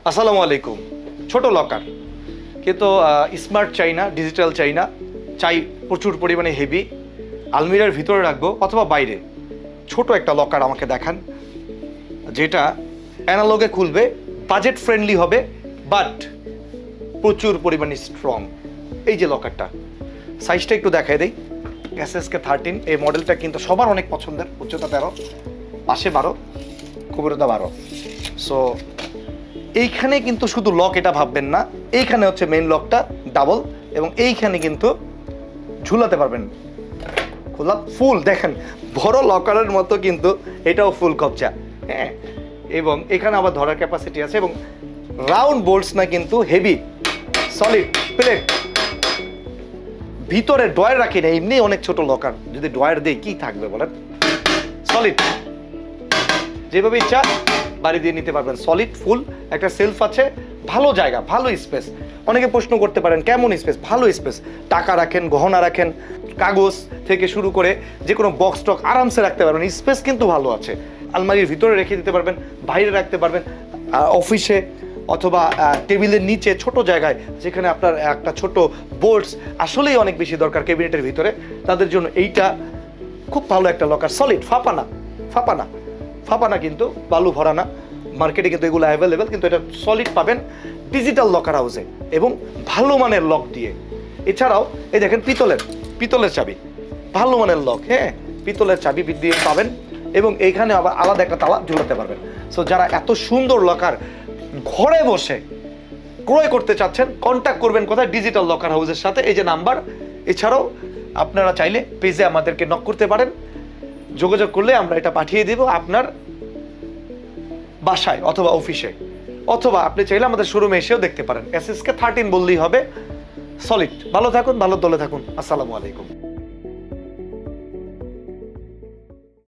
আসসালামু আলাইকুম। ছোট লকার, কিন্তু স্মার্ট চাই না, ডিজিটাল চাই না, চাই প্রচুর পরিমাণে হেভি। আলমিরার ভিতরে রাখবো অথবা বাইরে। ছোট একটা লকার আমাকে দেখান, যেটা অ্যানালগে খুলবে, বাজেট ফ্রেন্ডলি হবে, বাট প্রচুর পরিমাণে স্ট্রং। এই যে লকারটা, সাইজটা একটু দেখাই দেই। SSK13 এই মডেলটা কিন্তু সবার অনেক পছন্দের। উচ্চতা 13, পাশে 12, গভীরতা 12। সো এইখানে কিন্তু শুধু লক এটা ভাববেন না, এইখানে হচ্ছে মেইন লকটা ডাবল, এবং এইখানে কিন্তু ঝুলাতে পারবেন। খোলা ফুল, দেখেন বড় লকারের মতো কিন্তু এটাও ফুল কবজা। হ্যাঁ, এবং এখানে আবার ধরার ক্যাপাসিটি আছে, এবং রাউন্ড বোল্টস না, কিন্তু হেভি সলিড প্লেট। ভিতরে ড্রয়ার রাখি না, এমনি অনেক ছোট লকার, যদি ড্রয়ার দেই কি থাকবে বলেন? সলিড, যেভাবে ইচ্ছা বাড়ি দিয়ে নিতে পারবেন। সলিড ফুল, একটা সেলফ আছে, ভালো জায়গা, ভালো স্পেস। অনেকে প্রশ্ন করতে পারেন কেমন স্পেস? ভালো স্পেস। টাকা রাখেন, গহনা রাখেন, কাগজ থেকে শুরু করে যে কোনো বক্স টক আরামসে রাখতে পারবেন। স্পেস কিন্তু ভালো আছে। আলমারির ভিতরে রেখে দিতে পারবেন, বাইরে রাখতে পারবেন, অফিসে অথবা টেবিলের নিচে ছোট জায়গায়, যেখানে আপনার একটা ছোট বোর্ডস আসলেই অনেক বেশি দরকার ক্যাবিনেটের ভিতরে, তাদের জন্য এইটা খুব ভালো একটা লকার। সলিড, ফাঁপানা ফাঁপানা ফাঁপানা, কিন্তু বালু ভরা না। মার্কেটে কিন্তু এগুলো অ্যাভেলেবেল, কিন্তু এটা সলিড পাবেন ডিজিটাল লকার হাউসে এবং ভালো মানের লক দিয়ে। এছাড়াও এই দেখেন পিতলের চাবি, ভালো মানের লক। হ্যাঁ, পিতলের চাবি দিয়ে পাবেন, এবং এইখানে আবার আলাদা একটা তালা ঝুলাতে পারবেন। সো যারা এত সুন্দর লকার ঘরে বসে ক্রয় করতে চাচ্ছেন, কন্ট্যাক্ট করবেন কোথায়? ডিজিটাল লকার হাউসের সাথে, এই যে নাম্বার। এছাড়াও আপনারা চাইলে পেজে আমাদেরকে নক করতে পারেন, যোগাযোগ করলে আমরা এটা পাঠিয়ে দেব আপনার বাসায় অথবা অফিসে, অথবা আপনি চাইলে আমাদের শোরুমে এসেও দেখতে পারেন। SSK13 বললেই হবে। সলিড। ভালো থাকুন, ভালো দলে থাকুন। আসসালামু আলাইকুম।